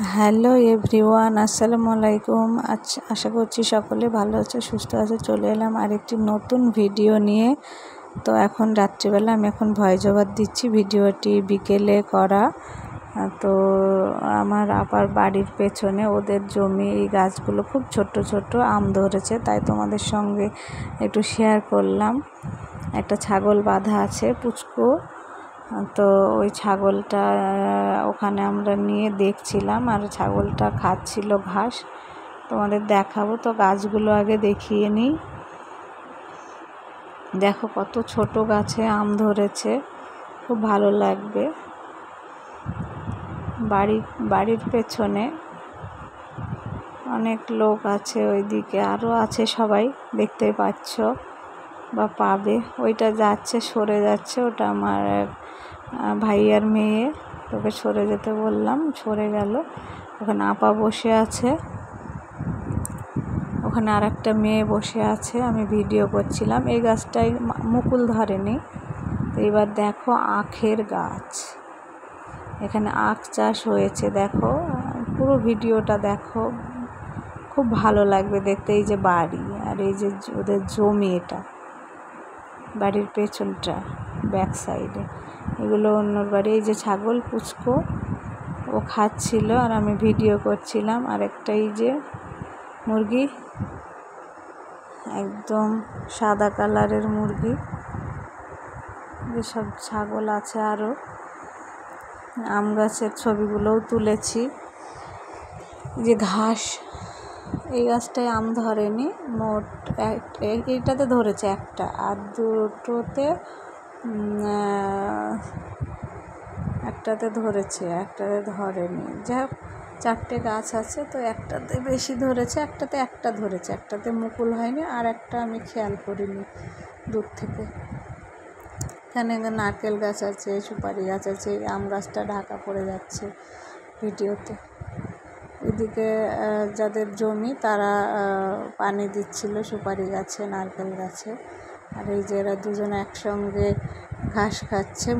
Hello everyone, আসসালামু আলাইকুম। আশা করছি সকলে ভালো আছে, সুস্থ আছে। চলে এলাম আরেকটি নতুন ভিডিও নিয়ে। তো এখন রাত্রিবেলা আমি এখন ভয়েস ওভার দিচ্ছি। ভিডিওটি বিকেলে করা। তো আমার আপার বাড়ির পেছনে ওদের জমি, এই গাছগুলো খুব ছোট ছোট আম ধরেছে, তাই তোমাদের সঙ্গে একটু শেয়ার করলাম। একটা ছাগল বাঁধা আছে, পুচকু। তো ওই ছাগলটা ওখানে আমরা নিয়ে দেখছিলাম, আর ছাগলটা খাচ্ছিল ঘাস। তোমাদের দেখাবো। তো গাছগুলো আগে দেখিয়ে নিই। দেখো কত ছোট গাছে আম ধরেছে, খুব ভালো লাগবে। বাড়ির পেছনে অনেক লোক আছে, ওইদিকে আরও আছে, সবাই দেখতে পাচ্ছ বা পাবে। ওইটা যাচ্ছে, সরে যাচ্ছে, ওটা আমার ভাইয়ার মেয়ে। তোকে সরে যেতে বললাম, সরে গেল। ওখানে আপা বসে আছে, ওখানে আর একটা মেয়ে বসে আছে। আমি ভিডিও করছিলাম। এই গাছটায় মুকুল ধরেনি। এবার দেখো আখের গাছ, এখানে আখ চাষ হয়েছে। দেখো পুরো ভিডিওটা দেখো, খুব ভালো লাগবে দেখতে। এই যে বাড়ি, আর এই যে ওদের জমি, এটা বাড়ির পেছনটা, ব্যাক সাইডে এগুলো অন্যর বাড়ি। এই যে ছাগল পুচকো, ও খাচ্ছিল আর আমি ভিডিও করছিলাম। আর একটা এই যে মুরগি, একদম সাদা কালারের মুরগি। যেসব ছাগল আছে আরও। আম গাছের ছবিগুলোও তুলেছি। যে ঘাস, এই গাছটায় আম ধরেনি, মোট এইটাতে ধরেছে একটা, আর একটাতে ধরেছে, একটাতে ধরেনি। যাই হোক, 4টে গাছ আছে, তো একটাতে বেশি ধরেছে, একটা ধরেছে, একটাতে মুকুল হয়নি, আর একটা আমি খেয়াল করিনি দূর থেকে। এখানে নারকেল গাছ আছে, সুপারি গাছ আছে। আম গাছটা ঢাকা পড়ে যাচ্ছে ভিডিওতে। এদিকে যাদের জমি, তারা পানি দিচ্ছিল সুপারি গাছে, নারকেল গাছে। আর এই যে এরা দুজনে একসঙ্গে ঘাস খাচ্ছে।